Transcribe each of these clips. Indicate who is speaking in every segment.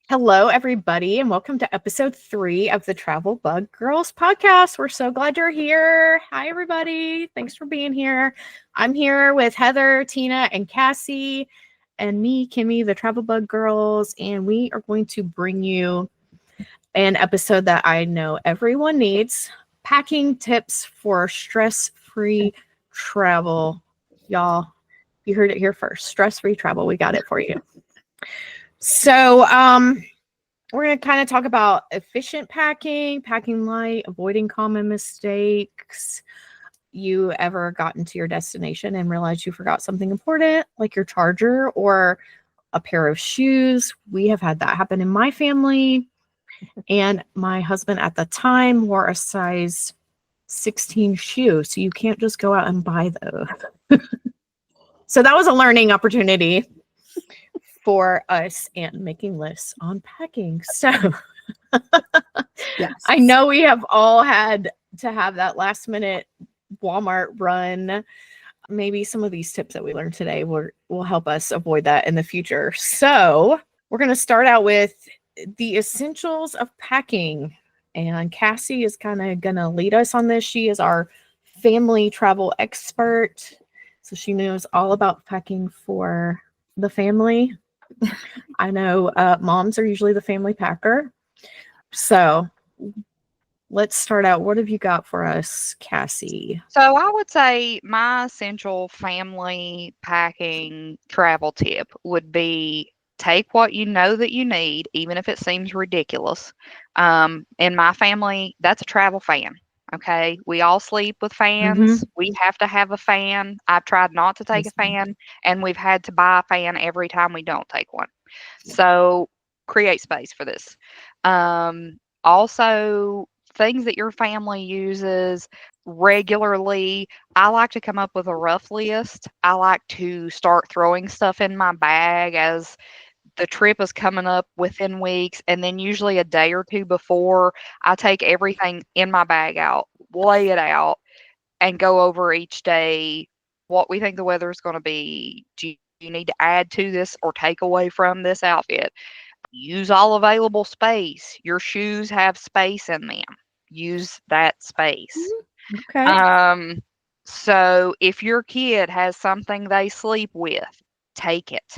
Speaker 1: Hello, everybody, and welcome to episode 3 of the Travel Bug Girls podcast. We're so glad you're here. Hi, everybody. Thanks for being here. I'm here with Heather, Tina, and Cassie, and me, Kimmie, the Travel Bug Girls, and we are going to bring you an episode that I know everyone needs, packing tips for stress-free travel. Y'all, you heard it here first. Stress-free travel. We got it for you. So, we're going to kind of talk about efficient packing, packing light, avoiding common mistakes. You ever gotten to your destination and realized you forgot something important, like your charger or a pair of shoes? We have had that happen in my family. And my husband at the time wore a size 16 shoe. So you can't just go out and buy those. So that was a learning opportunity for us and making lists on packing. So
Speaker 2: Yes.
Speaker 1: I know we have all had to have that last minute Walmart run. Maybe some of these tips that we learned today will help us avoid that in the future. So we're going to start out with the essentials of packing. And Cassie is kind of going to lead us on this. She is our family travel expert. So she knows all about packing for the family. I know moms are usually the family packer. So let's start out. What have you got for us, Cassie?
Speaker 3: So I would say my essential family packing travel tip would be take what you know that you need, even if it seems ridiculous. In my family, that's a travel fan. Okay. We all sleep with fans. We have to have a fan. I've tried not to take a fan, and we've had to buy a fan every time we don't take one. So create space for this. Also, things that your family uses regularly. I like to come up with a rough list. I like to start throwing stuff in my bag as the trip is coming up within weeks. And then usually a day or two before, I take everything in my bag out, lay it out, and go over each day what we think the weather is going to be. Do you need to add to this or take away from this outfit? Use all available space. Your shoes have space in them. Use that space.
Speaker 1: Okay.
Speaker 3: So if your kid has something they sleep with, take it.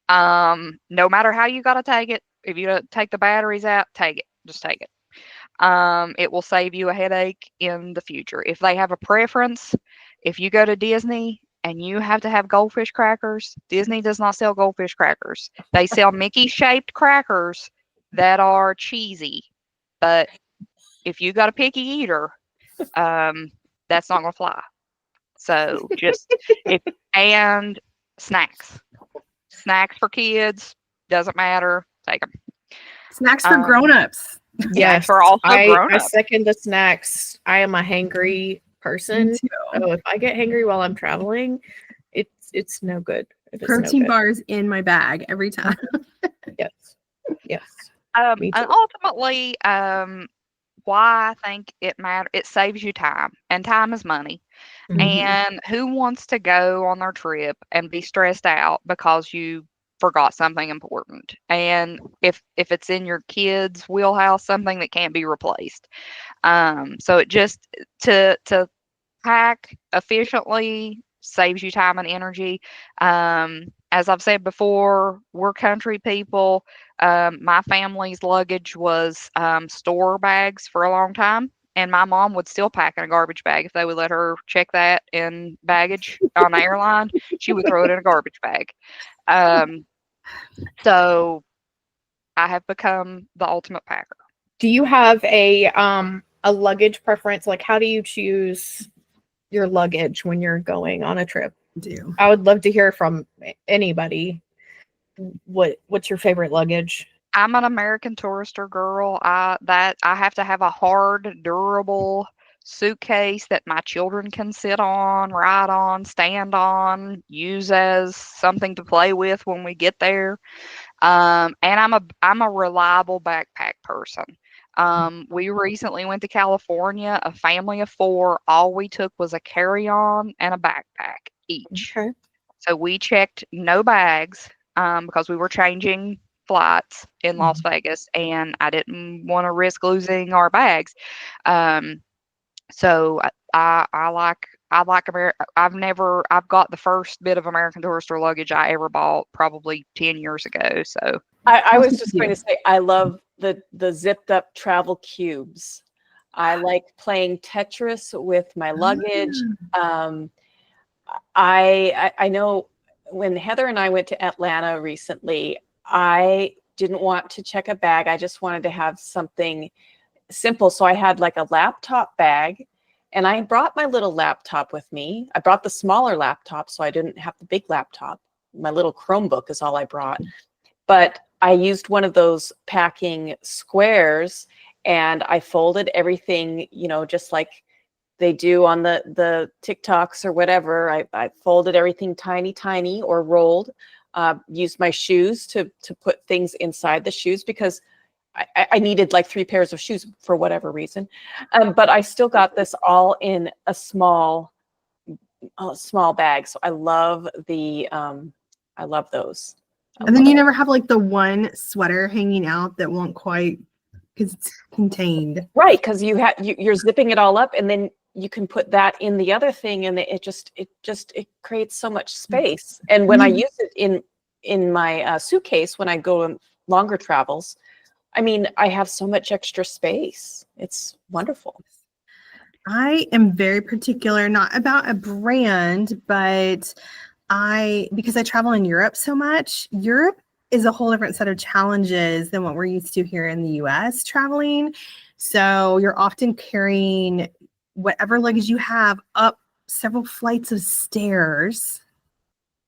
Speaker 3: No matter how you got to take it, if you take the batteries out, take it. Just take it. It will save you a headache in the future. If they have a preference, if you go to Disney and you have to have goldfish crackers, Disney does not sell goldfish crackers. They sell Mickey-shaped crackers that are cheesy. But if you got a picky eater, that's not going to fly. So just and snacks. Snacks for kids, doesn't matter. Take them.
Speaker 2: Snacks for grown-ups.
Speaker 1: Yes,
Speaker 3: for also
Speaker 1: I
Speaker 3: grown-ups.
Speaker 1: second the snacks. I am a hangry person.
Speaker 2: Me too.
Speaker 1: So if I get hangry while I'm traveling, it's no good. It is no
Speaker 2: Protein
Speaker 1: good.
Speaker 2: bars in my bag every time.
Speaker 1: Yes. Yes. Me
Speaker 3: And
Speaker 1: too.
Speaker 3: ultimately, why I think it saves you time, and time is money.
Speaker 1: Mhm.
Speaker 3: And who wants to go on their trip and be stressed out because you forgot something important? And if it's in your kids' wheelhouse, something that can't be replaced. So it just to pack efficiently saves you time and energy. As I've said before, we're country people. My family's luggage was store bags for a long time. And my mom would still pack in a garbage bag if they would let her check that in baggage on the airline. She would throw it in a garbage bag. So I have become the ultimate packer.
Speaker 1: Do you have a luggage preference? Like, how do you choose your luggage when you're going on a trip?
Speaker 2: Do.
Speaker 1: I would love to hear from anybody. What's your favorite luggage?
Speaker 3: I'm an American Tourister girl. I have to have a hard, durable suitcase that my children can sit on, ride on, stand on, use as something to play with when we get there. And I'm a reliable backpack person. We recently went to California, a family of 4. All we took was a carry-on and a backpack each.
Speaker 1: Okay.
Speaker 3: So we checked no bags because we were changing flights in Las Vegas, and I didn't want to risk losing our bags. So I like I've got the first bit of American Tourister luggage I ever bought probably 10 years ago. So
Speaker 4: I was just going to say, I love the zipped up travel cubes. I like playing Tetris with my luggage. I know when Heather and I went to Atlanta recently, I didn't want to check a bag. I just wanted to have something simple. So I had like a laptop bag, and I brought my little laptop with me. I brought the smaller laptop, so I didn't have the big laptop. My little Chromebook is all I brought. But I used one of those packing squares, and I folded everything, just like they do on the TikToks or whatever. I folded everything tiny or rolled, used my shoes to put things inside the shoes because I needed like 3 pairs of shoes for whatever reason. But I still got this all in a small bag. So I love those.
Speaker 2: And then you never have like the one sweater hanging out that won't quite, because it's contained.
Speaker 4: Right, because you're zipping it all up, and then you can put that in the other thing, and it creates so much space. And when I use it in my suitcase when I go on longer travels, I mean, I have so much extra space. It's wonderful.
Speaker 2: I am very particular, not about a brand, but because I travel in Europe so much, Europe is a whole different set of challenges than what we're used to here in the US traveling. So you're often carrying whatever luggage you have up several flights of stairs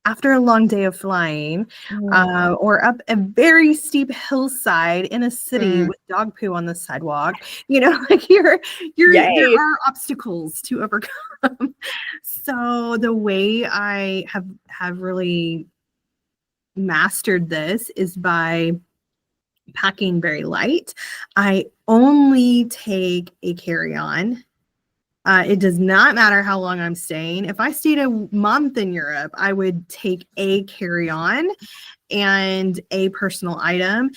Speaker 2: after a long day of flying, or up a very steep hillside in a city with dog poo on the sidewalk. Like there are obstacles to overcome. So the way I have really mastered this is by packing very light. I only take a carry-on. It does not matter how long I'm staying. If I stayed a month in Europe, I would take a carry-on and a personal item,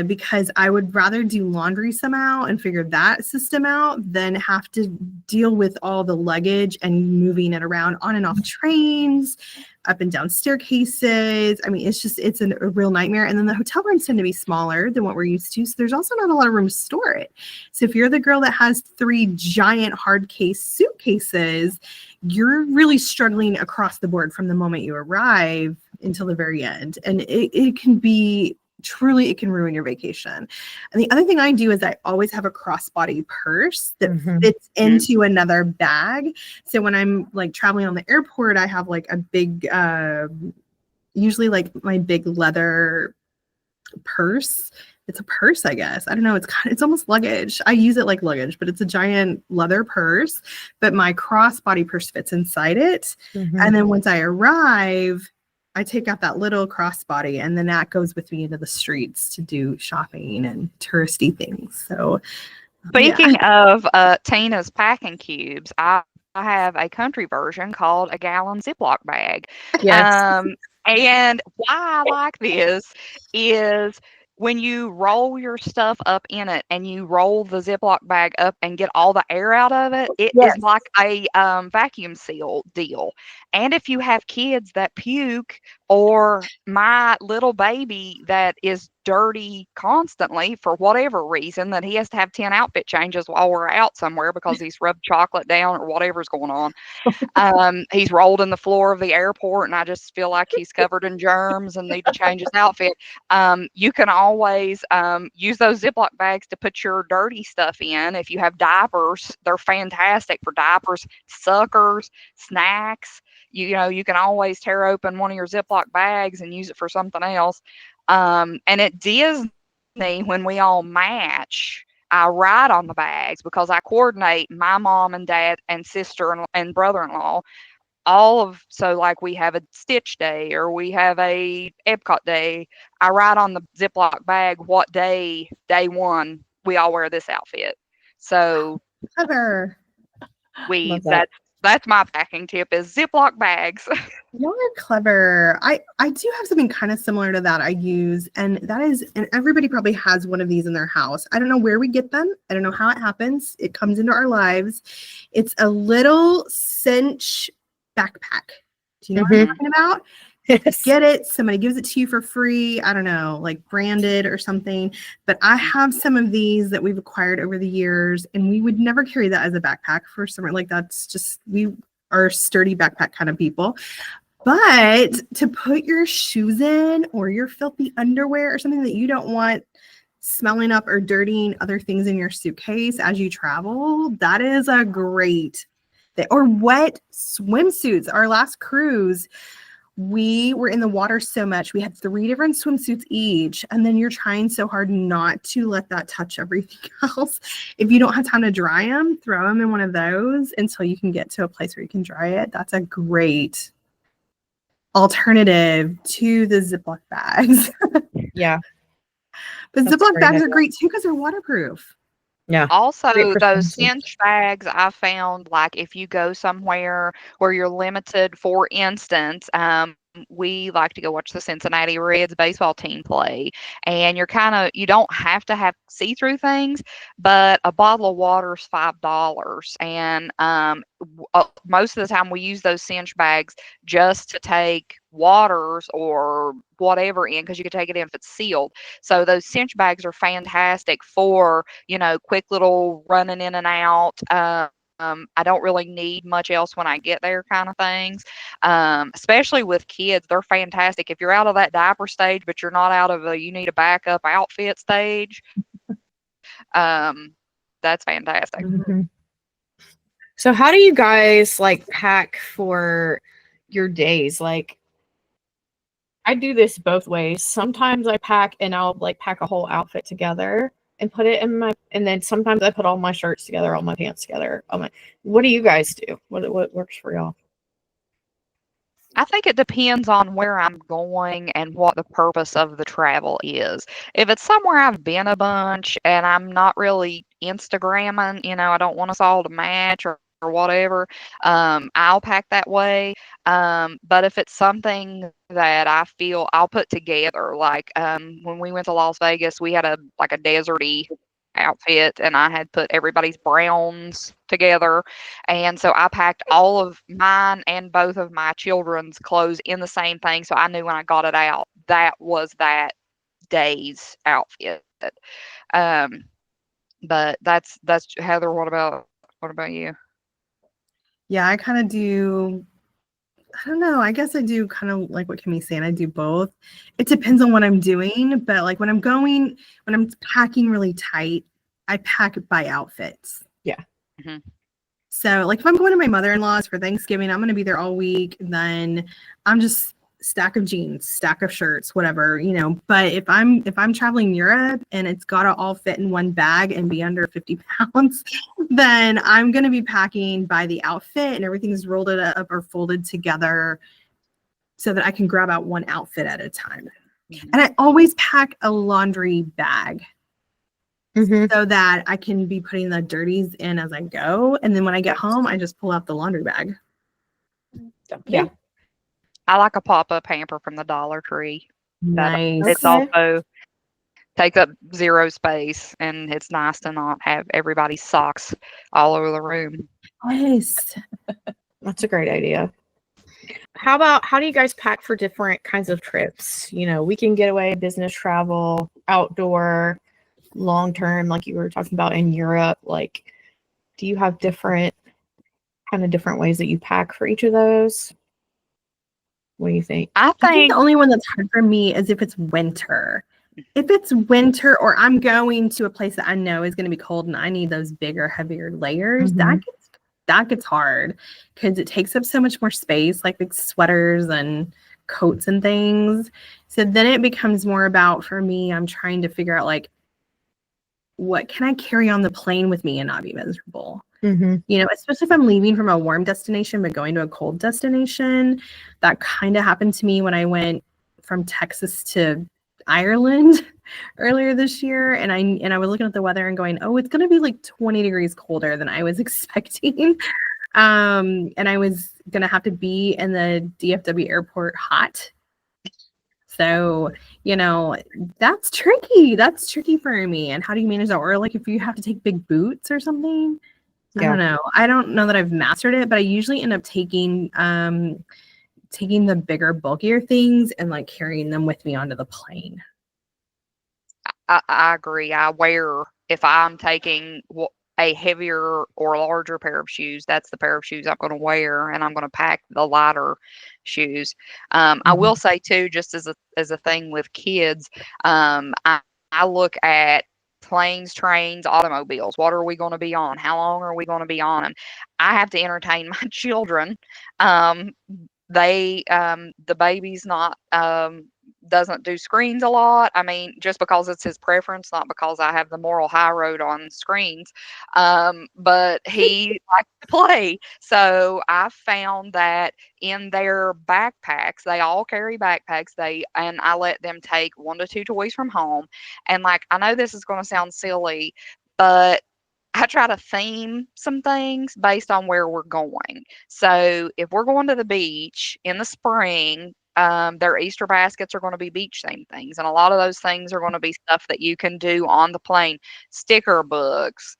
Speaker 2: because I would rather do laundry somehow and figure that system out than have to deal with all the luggage and moving it around on and off trains, up and down staircases. I mean, it's a real nightmare. And then the hotel rooms tend to be smaller than what we're used to. So there's also not a lot of room to store it. So if you're the girl that has 3 giant hard case suitcases, you're really struggling across the board from the moment you arrive until the very end. And it can be truly, it can ruin your vacation. And the other thing I do is I always have a crossbody purse that fits into another bag. So when I'm like traveling on the airport, I have like a big, usually like my big leather purse. It's a purse, I guess. I don't know. It's almost luggage. I use it like luggage, but it's a giant leather purse. But my crossbody purse fits inside it. And then once I arrive, I take out that little crossbody, and then that goes with me into the streets to do shopping and touristy things. So,
Speaker 3: speaking of Tina's packing cubes, I have a country version called a gallon Ziploc bag.
Speaker 2: Yes.
Speaker 3: And why I like this is when you roll your stuff up in it and you roll the Ziploc bag up and get all the air out of it, it is like a vacuum seal deal. And if you have kids that puke, or my little baby that is dirty constantly for whatever reason, that he has to have 10 outfit changes while we're out somewhere because he's rubbed chocolate down or whatever's going on. He's rolled in the floor of the airport, and I just feel like he's covered in germs and need to change his outfit. You can always use those Ziploc bags to put your dirty stuff in. If you have diapers, they're fantastic for diapers, suckers, snacks. You can always tear open one of your Ziploc bags and use it for something else. And at Disney, when we all match, I write on the bags because I coordinate my mom and dad and sister and brother-in-law. So like we have a Stitch day or we have a Epcot day, I write on the Ziploc bag what day 1 we all wear this outfit. So
Speaker 2: Heather.
Speaker 3: That's my packing tip is Ziploc bags.
Speaker 2: Y'all are clever. I do have something kind of similar to that I use, and that is, and everybody probably has one of these in their house. I don't know where we get them. I don't know how it happens. It comes into our lives. It's a little cinch backpack. Do you know what I'm talking about?
Speaker 1: Yes.
Speaker 2: Get it. Somebody gives it to you for free. I don't know, like branded or something. But I have some of these that we've acquired over the years, and we would never carry that as a backpack for summer. Like that's just, we are sturdy backpack kind of people. But to put your shoes in or your filthy underwear or something that you don't want smelling up or dirtying other things in your suitcase as you travel, that is a great thing. Or wet swimsuits. Our last cruise, we were in the water so much. We had 3 different swimsuits each. And then you're trying so hard not to let that touch everything else. If you don't have time to dry them, throw them in one of those until you can get to a place where you can dry it. That's a great alternative to the Ziploc bags.
Speaker 1: Yeah.
Speaker 2: But
Speaker 1: That's
Speaker 2: Ziploc
Speaker 1: great
Speaker 2: bags are
Speaker 1: idea.
Speaker 2: great too because they're waterproof.
Speaker 1: Yeah.
Speaker 3: Also,
Speaker 1: Great for
Speaker 3: those
Speaker 1: swimsuits.
Speaker 3: cinch bags I found, like if you go somewhere where you're limited, for instance, we like to go watch the Cincinnati Reds baseball team play, and you don't have to have see-through things, but a bottle of water is $5, and most of the time we use those cinch bags just to take waters or whatever in, because you can take it in if it's sealed. So those cinch bags are fantastic for, quick little running in and out. I don't really need much else when I get there kind of things. Especially with kids, they're fantastic. If you're out of that diaper stage, but you're not out of you need a backup outfit stage, that's fantastic.
Speaker 1: Mhm. So how do you guys like pack for your days? Like I do this both ways. Sometimes I pack and I'll like pack a whole outfit together and put it in and then sometimes I put all my shirts together, all my pants together. What do you guys do? What works for y'all?
Speaker 3: I think it depends on where I'm going and what the purpose of the travel is. If it's somewhere I've been a bunch and I'm not really Instagramming, I don't want us all to match or whatever, I'll pack that way. But if it's something that I feel I'll put together, like when we went to Las Vegas, we had a deserty outfit, and I had put everybody's browns together, and so I packed all of mine and both of my children's clothes in the same thing, so I knew when I got it out that was that day's outfit. But that's Heather. What about you?
Speaker 2: Yeah, I kind of do. I don't know. I guess I do kind of like what Kimmie's saying. I do both. It depends on what I'm doing, but like when I'm packing really tight, I pack by outfits.
Speaker 1: Yeah.
Speaker 3: Mm-hmm.
Speaker 2: So like if I'm going to my mother-in-law's for Thanksgiving, I'm going to be there all week. And then I'm just stack of jeans, stack of shirts, whatever, But if I'm traveling Europe and it's got to all fit in one bag and be under 50 pounds, then I'm going to be packing by the outfit and everything's rolled it up or folded together so that I can grab out one outfit at a time.
Speaker 3: Mm-hmm.
Speaker 2: And I always pack a laundry bag.
Speaker 1: Mm-hmm.
Speaker 2: So that I can be putting the dirties in as I go. And then when I get home, I just pull out the laundry bag.
Speaker 1: Yeah.
Speaker 3: I like a pop-up hamper from the Dollar Tree.
Speaker 2: Nice.
Speaker 3: It's also takes up 0 space, and it's nice to not have everybody's socks all over the room.
Speaker 2: Nice.
Speaker 1: That's a great idea. How do you guys pack for different kinds of trips? Weekend getaway, business travel, outdoor, long term, like you were talking about in Europe. Like, do you have different ways that you pack for each of those? What do you think?
Speaker 2: I think the only one that's hard for me is if it's winter. If it's winter or I'm going to a place that I know is going to be cold and I need those bigger, heavier layers, that gets hard because it takes up so much more space, like big sweaters and coats and things. So then it becomes more about, for me, I'm trying to figure out like, what can I carry on the plane with me and not be miserable?
Speaker 1: Mm-hmm.
Speaker 2: Especially if I'm leaving from a warm destination but going to a cold destination. That kind of happened to me when I went from Texas to Ireland earlier this year, and I was looking at the weather and going, oh, it's going to be like 20 degrees colder than I was expecting. And I was gonna have to be in the DFW airport hot. So, that's tricky. That's tricky for me. And how do you manage that? Or like if you have to take big boots or something. I don't know. I don't know that I've mastered it, but I usually end up taking the bigger, bulkier things and like carrying them with me onto the plane.
Speaker 3: I agree. If I'm taking a heavier or larger pair of shoes, that's the pair of shoes I'm going to wear, and I'm going to pack the lighter shoes. I will say too, just as a thing with kids, I look at planes, trains, automobiles. What are we going to be on? How long are we going to be on them? I have to entertain my children. The baby's not doesn't do screens a lot. I mean, just because it's his preference, not because I have the moral high road on screens. But he likes to play. So I found that in their backpacks, they all carry backpacks. And I let them take 1 to 2 toys from home. And like, I know this is going to sound silly, but I try to theme some things based on where we're going. So if we're going to the beach in the spring, their Easter baskets are going to be beach themed things. And a lot of those things are going to be stuff that you can do on the plane. Sticker books.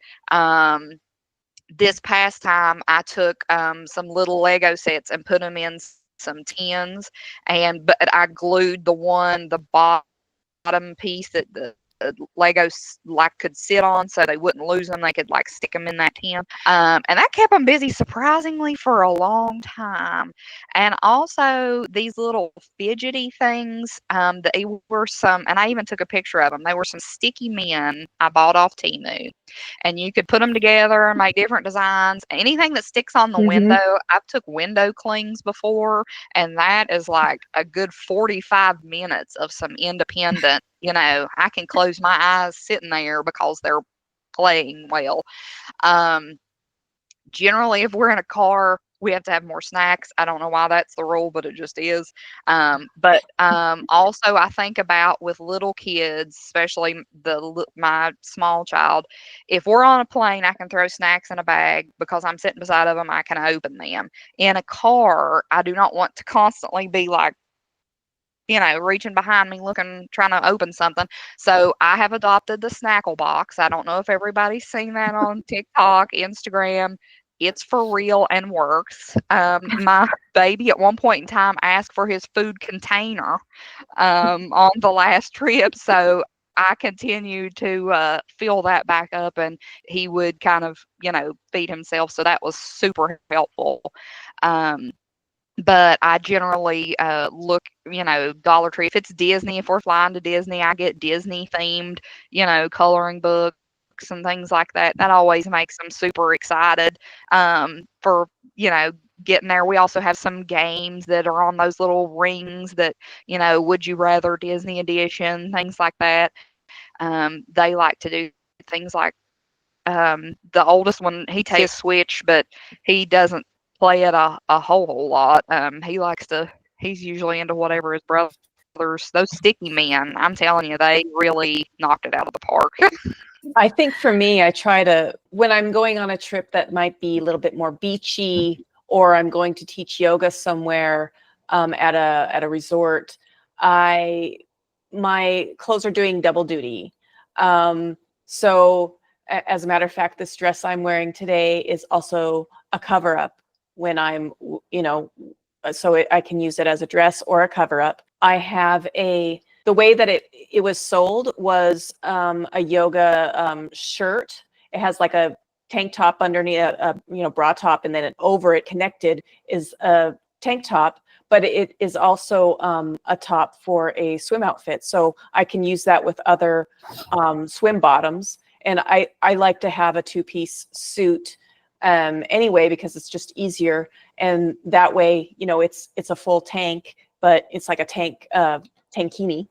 Speaker 3: This past time, I took some little Lego sets and put them in some tins. But I glued the bottom piece that the Legos like could sit on so they wouldn't lose them. They could like stick them in that tin. And that kept them busy surprisingly for a long time. And also these little fidgety things, they were some, and I even took a picture of them. They were some sticky men I bought off Temu. And you could put them together and make different designs. Anything that sticks on the window, I've took window clings before, and that is like a good 45 minutes of some independent, I can close my eyes sitting there because they're playing well. Generally, if we're in a car, we have to have more snacks. I don't know why that's the rule, but it just is. Also, I think about with little kids, especially my small child, if we're on a plane, I can throw snacks in a bag because I'm sitting beside of them. I can open them. In a car, I do not want to constantly be like, reaching behind me, trying to open something. So I have adopted the Snackle box. I don't know if everybody's seen that on TikTok, Instagram. It's for real and works. My baby at one point in time asked for his food container on the last trip. So I continued to fill that back up, and he would kind of, feed himself. So that was super helpful. But I generally look, Dollar Tree. If it's Disney, if we're flying to Disney, I get Disney themed, coloring books and things like that. That always makes them super excited for, getting there. We also have some games that are on those little rings that, Would You Rather Disney edition, things like that. They like to do things like the oldest one, he takes a Switch, but he doesn't play it a whole lot. He's usually into whatever his brothers, those sticky men, I'm telling you, they really knocked it out of the park.
Speaker 4: I think for me, I try to, when I'm going on a trip that might be a little bit more beachy, or I'm going to teach yoga somewhere at a resort, my clothes are doing double duty. So as a matter of fact, this dress I'm wearing today is also a cover up when I'm, so I can use it as a dress or a cover up. I have the way that it was sold was a yoga shirt. It has like a tank top underneath, a bra top, and then over it connected is a tank top, but it is also a top for a swim outfit. So I can use that with other swim bottoms. And I like to have a 2-piece suit anyway, because it's just easier. And that way, it's a full tank, but it's like a tankini.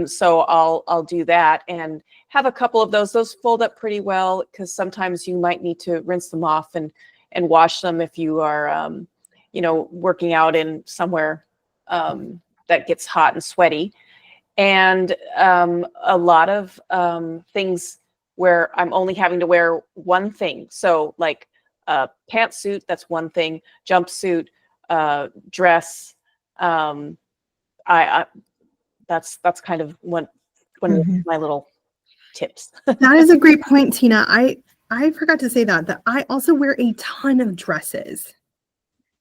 Speaker 4: So I'll do that and have a couple of those. Those fold up pretty well because sometimes you might need to rinse them off and wash them if you are, working out in somewhere that gets hot and sweaty. And a lot of things where I'm only having to wear one thing. So like Pantsuit, that's one thing. Jumpsuit, dress. I that's kind of one of my little tips.
Speaker 2: That is a great point, Tina. I forgot to say that I also wear a ton of dresses.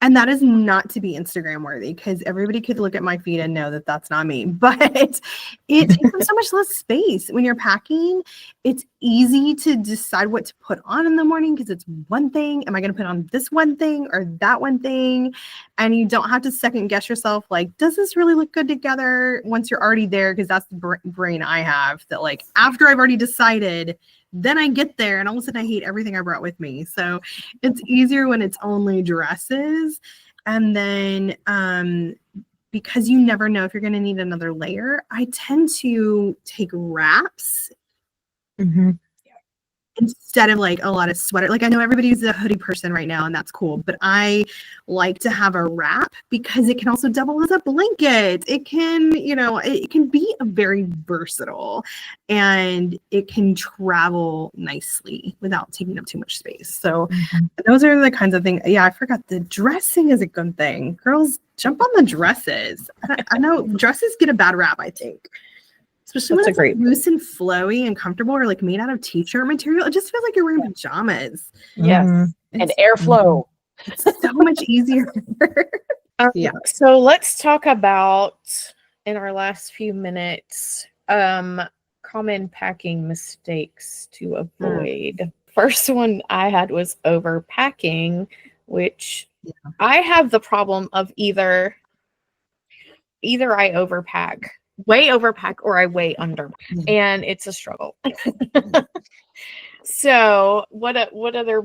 Speaker 2: And that is not to be Instagram worthy, because everybody could look at my feed and know that that's not me. But it takes up so much less space when you're packing. It's easy to decide what to put on in the morning because it's one thing. Am I going to put on this one thing or that one thing? And you don't have to second guess yourself. Like, does this really look good together once you're already there? Because that's the brain I have, that like after I've already decided, then I get there and all of a sudden I hate everything I brought with me. So it's easier when it's only dresses. And then because you never know if you're going to need another layer, I tend to take wraps instead of like a lot of sweater. Like I know everybody's a hoodie person right now and that's cool, but I like to have a wrap because it can also double as a blanket. It can, it can be a very versatile and it can travel nicely without taking up too much space. So those are the kinds of things. Yeah, I forgot the dressing is a good thing. Girls, jump on the dresses. I know dresses get a bad rap, I think. Especially when it's like loose and flowy and comfortable, or like made out of t-shirt material. It just feels like you're wearing pajamas.
Speaker 4: Yes. And airflow.
Speaker 2: It's so much easier.
Speaker 1: Yeah. So let's talk about, in our last few minutes, common packing mistakes to avoid. First one I had was overpacking, which I have the problem of either I way overpack or I way under, and it's a struggle. So what other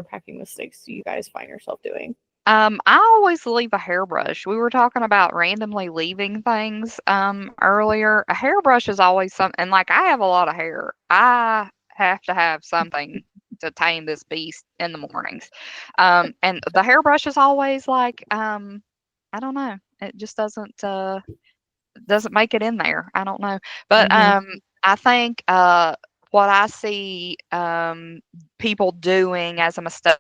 Speaker 1: packing mistakes do you guys find yourself doing?
Speaker 3: I always leave a hairbrush. We were talking about randomly leaving things earlier. A hairbrush is always something, like I have a lot of hair. I have to have something to tame this beast in the mornings. And the hairbrush is always like, I don't know. It just doesn't make it in there. I don't know. But I think what I see people doing as a mistake,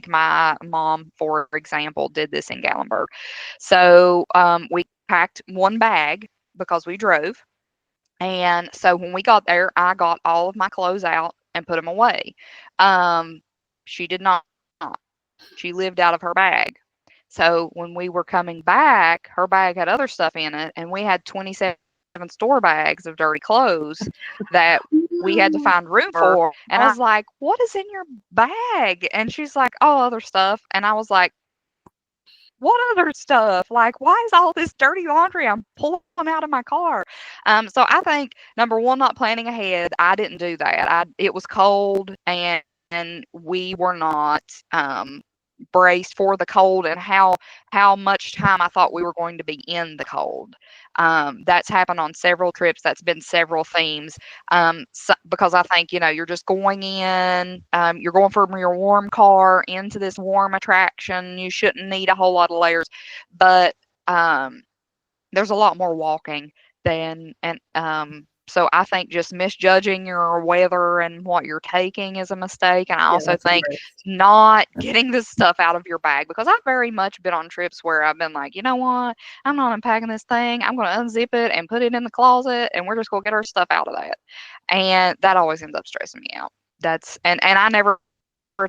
Speaker 3: my mom, for example, did this in Gallenberg. So we packed one bag because we drove. And so when we got there, I got all of my clothes out and put them away. She did not. She lived out of her bag. So when we were coming back, her bag had other stuff in it, and we had 27 store bags of dirty clothes that we had to find room for. And I was like, what is in your bag? And she's like, oh, other stuff. And I was like, what other stuff? Like, why is all this dirty laundry I'm pulling out of my car? So I think, number one, not planning ahead. I didn't do that. It was cold, and we were not braced for the cold and how much time I thought we were going to be in the cold. That's happened on several trips. That's been several themes. Because I think, you're just going in, you're going from your warm car into this warm attraction. You shouldn't need a whole lot of layers, but there's a lot more walking so I think just misjudging your weather and what you're taking is a mistake. And I also think not getting this stuff out of your bag, because I've very much been on trips where I've been like, you know what, I'm not unpacking this thing. I'm going to unzip it and put it in the closet, and we're just going to get our stuff out of that. And that always ends up stressing me out. And I never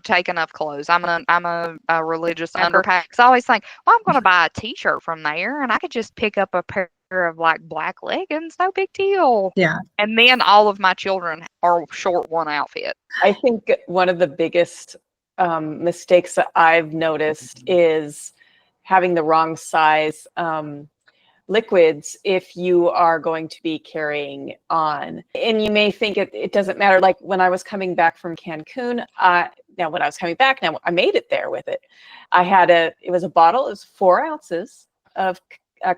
Speaker 3: take enough clothes. I'm a religious underpack. So I always think, well, I'm going to buy a t-shirt from there, and I could just pick up a pair of like black leggings, no big deal.
Speaker 2: Yeah.
Speaker 3: And then all of my children are short one outfit.
Speaker 4: I think one of the biggest mistakes that I've noticed is having the wrong size liquids if you are going to be carrying on. And you may think it doesn't matter. Like when I was coming back from Cancun, when I was coming back, I made it there with it. It was a bottle, it was 4 ounces of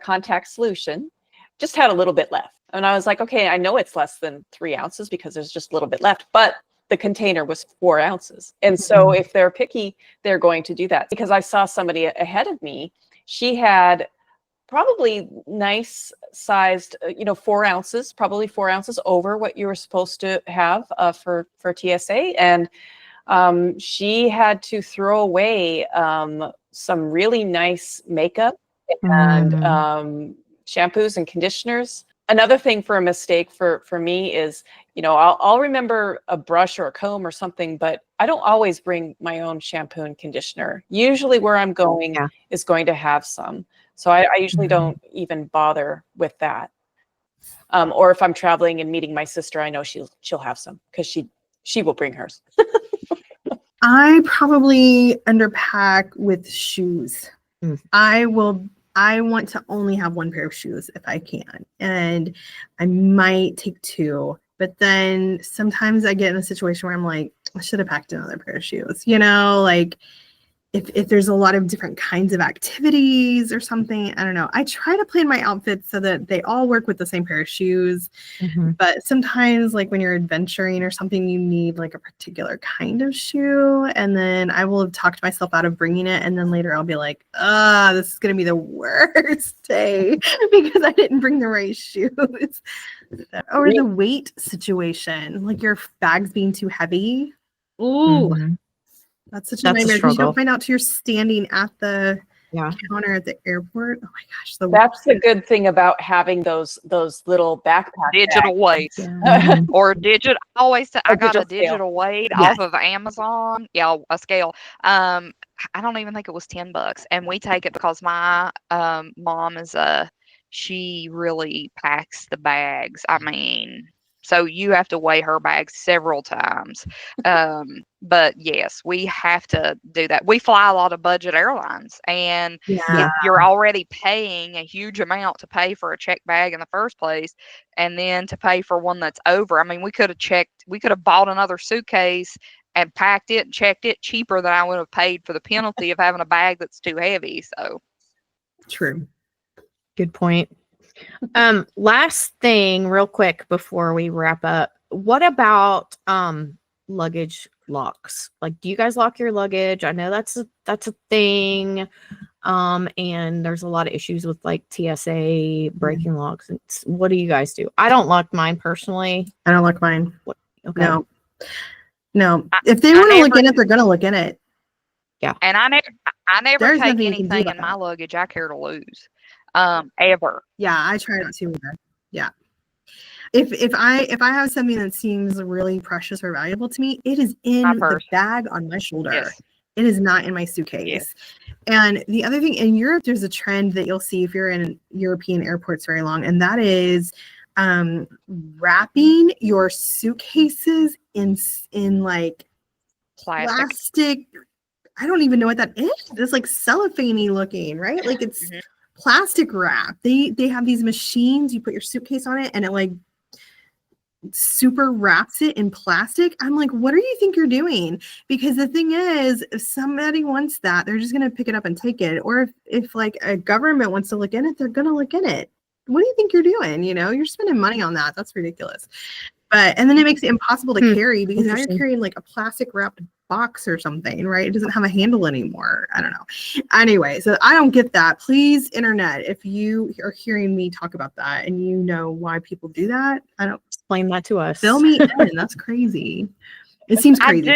Speaker 4: contact solution, just had a little bit left. And I was like, okay, I know it's less than 3 ounces because there's just a little bit left, but the container was 4 ounces. And so if they're picky, they're going to do that. Because I saw somebody ahead of me, she had probably nice sized, 4 ounces, probably 4 ounces over what you were supposed to have for TSA. And She had to throw away some really nice makeup and shampoos and conditioners. Another thing for a mistake for me is, I'll remember a brush or a comb or something, but I don't always bring my own shampoo and conditioner. Usually where I'm going is going to have some. So I usually don't even bother with that. Or if I'm traveling and meeting my sister, I know she'll have some because she will bring hers.
Speaker 2: I probably underpack with shoes. I want to only have one pair of shoes if I can, and I might take two, but then sometimes I get in a situation where I'm like, I should have packed another pair of shoes, like if there's a lot of different kinds of activities or something, I don't know. I try to plan my outfits so that they all work with the same pair of shoes. But sometimes, like when you're adventuring or something, you need like a particular kind of shoe. And then I will have talked myself out of bringing it. And then later I'll be like, this is going to be the worst day because I didn't bring the right shoes. Or the weight situation, like your bags being too heavy. Ooh. That's such a nightmare because you don't find out till you're standing at the counter at the airport. Oh my gosh.
Speaker 4: That's the good thing about having those little backpack
Speaker 3: digital weights. Or digital. I got a digital weight off of Amazon. Yeah, a scale. I don't even think it was $10, and we take it because my mom is she really packs the bags. I mean, so you have to weigh her bags several times. But yes, we have to do that. We fly a lot of budget airlines, and if you're already paying a huge amount to pay for a checked bag in the first place, and then to pay for one that's over. I mean, we could have bought another suitcase and packed it and checked it cheaper than I would have paid for the penalty of having a bag that's too heavy. So
Speaker 2: true.
Speaker 1: Good point. Last thing real quick before we wrap up. What about luggage locks? Like, do you guys lock your luggage? I know that's a thing. And there's a lot of issues with like TSA breaking locks. What do you guys do? I don't lock mine personally.
Speaker 2: I don't lock mine.
Speaker 1: Okay.
Speaker 2: No. If they want to look in it, they're gonna look in it.
Speaker 3: Yeah. And I never take anything in my luggage I care to lose. Ever.
Speaker 2: Yeah, I try not to either. Yeah. If I have something that seems really precious or valuable to me, it is in the bag on my shoulder. Yes. It is not in my suitcase. Yes. And the other thing, in Europe, there's a trend that you'll see if you're in European airports very long, and that is wrapping your suitcases in like plastic. I don't even know what that is. It's like cellophane-y looking, right? Like it's plastic wrap. They have these machines. You put your suitcase on it, and it like super wraps it in plastic. I'm like, what do you think you're doing? Because the thing is, if somebody wants that, they're just gonna pick it up and take it. Or if like a government wants to look in it, they're gonna look in it. What do you think you're doing? You're spending money on that. That's ridiculous. And then it makes it impossible to carry because now you're carrying like a plastic wrapped box or something, right? It doesn't have a handle anymore. I don't know. Anyway, so I don't get that. Please, internet, if you are hearing me talk about that and you know why people do that, I don't
Speaker 1: explain that to us.
Speaker 2: Fill me in. That's crazy. It seems crazy.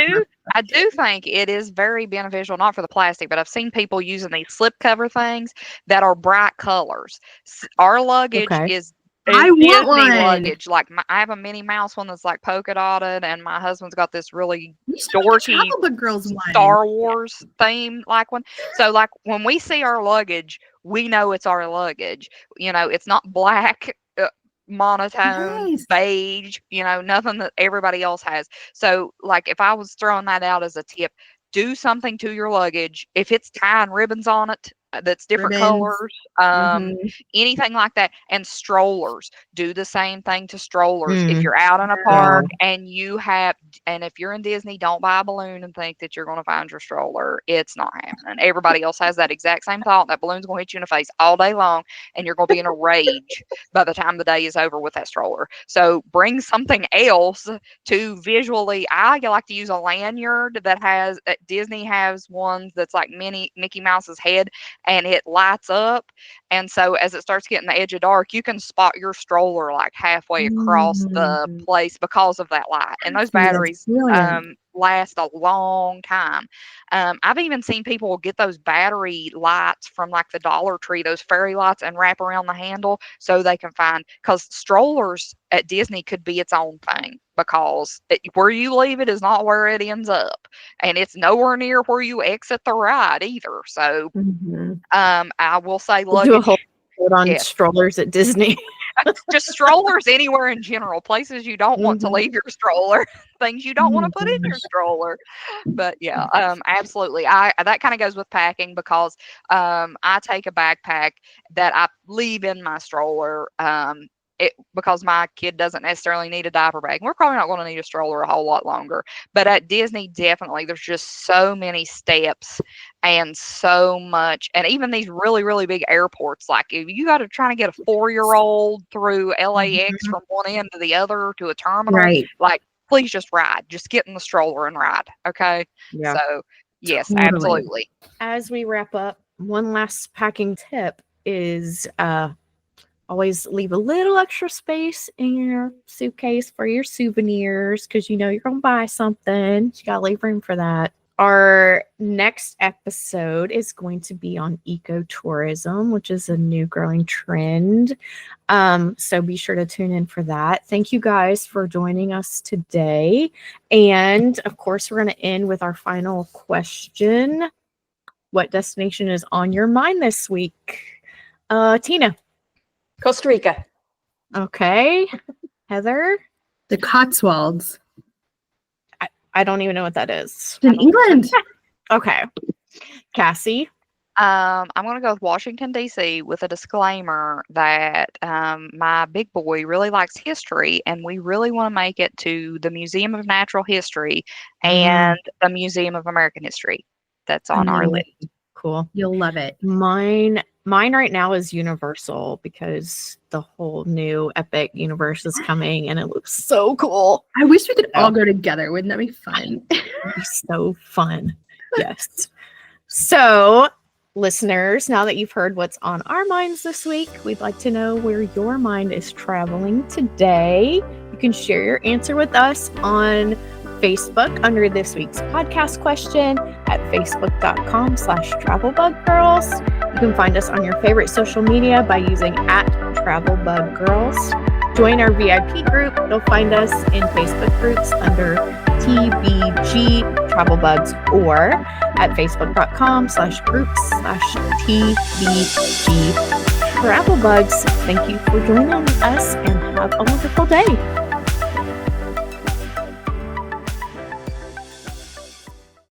Speaker 3: I do think it is very beneficial, not for the plastic, but I've seen people using these slip cover things that are bright colors. Our luggage is
Speaker 2: I want one.
Speaker 3: Luggage. Like I have a Minnie Mouse one that's like polka dotted, and my husband's got this really dorky Star Wars theme like one. So like when we see our luggage, we know it's our luggage. It's not black, monotone, beige. Nothing that everybody else has. So like if I was throwing that out as a tip, do something to your luggage. If it's tying ribbons on it, that's different colors, anything like that. And strollers, do the same thing to strollers. If you're out in a park and if you're in Disney, don't buy a balloon and think that you're going to find your stroller. It's not happening. Everybody else has that exact same thought. That balloon's going to hit you in the face all day long, and you're going to be in a rage by the time the day is over with that stroller. So bring something else to visually. I like to use a lanyard that Disney has ones that's like Mickey Mouse's head, and it lights up. And so as it starts getting the edge of dark, you can spot your stroller like halfway across the place because of that light. And those batteries, last a long time. I've even seen people get those battery lights from like the Dollar Tree, those fairy lights, and wrap around the handle so they can find, because strollers at Disney could be its own thing, because where you leave it is not where it ends up, and it's nowhere near where you exit the ride either. So I will say
Speaker 1: We'll do a
Speaker 3: luggage.
Speaker 1: whole episode on
Speaker 3: Yes.
Speaker 1: strollers at Disney.
Speaker 3: Just strollers anywhere in general, places you don't want to leave your stroller, things you don't want to put in your stroller. But yeah, absolutely. That kind of goes with packing, because I take a backpack that I leave in my stroller. Because my kid doesn't necessarily need a diaper bag. We're probably not going to need a stroller a whole lot longer. But at Disney, definitely, there's just so many steps and so much. And even these really, really big airports, like if you got to try to get a 4-year-old through LAX from one end to the other to a terminal,
Speaker 2: Right.
Speaker 3: like, please just ride. Just get in the stroller and ride. Okay.
Speaker 1: Yeah.
Speaker 3: So, yes,
Speaker 2: Totally.
Speaker 3: absolutely.
Speaker 1: As we wrap up, one last packing tip is always leave a little extra space in your suitcase for your souvenirs, because you know you're going to buy something. You got to leave room for that. Our next episode is going to be on ecotourism, which is a new growing trend. So be sure to tune in for that. Thank you guys for joining us today. And of course, we're going to end with our final question. What destination is on your mind this week? Tina.
Speaker 4: Costa Rica.
Speaker 1: Okay. Heather?
Speaker 2: The Cotswolds.
Speaker 1: I don't even know what that is.
Speaker 2: In England.
Speaker 1: Okay. Cassie?
Speaker 3: I'm going to go with Washington, D.C. with a disclaimer that my big boy really likes history, and we really want to make it to the Museum of Natural History and the Museum of American History. That's on our list.
Speaker 1: Cool.
Speaker 2: You'll love it.
Speaker 1: Mine right now is Universal, because the whole new Epic universe is coming and it looks so cool.
Speaker 2: I wish we could all go together. Wouldn't that be fun?
Speaker 1: It'd be so fun. Yes. So, listeners, now that you've heard what's on our minds this week, we'd like to know where your mind is traveling today. You can share your answer with us on Facebook under this week's podcast question at facebook.com/travelbuggirls. You can find us on your favorite social media by using @travelbuggirls. Join our VIP group. You'll find us in Facebook groups under TBG Travelbugs or at facebook.com/groups/TBG Travelbugs. Thank you for joining us and have a wonderful day.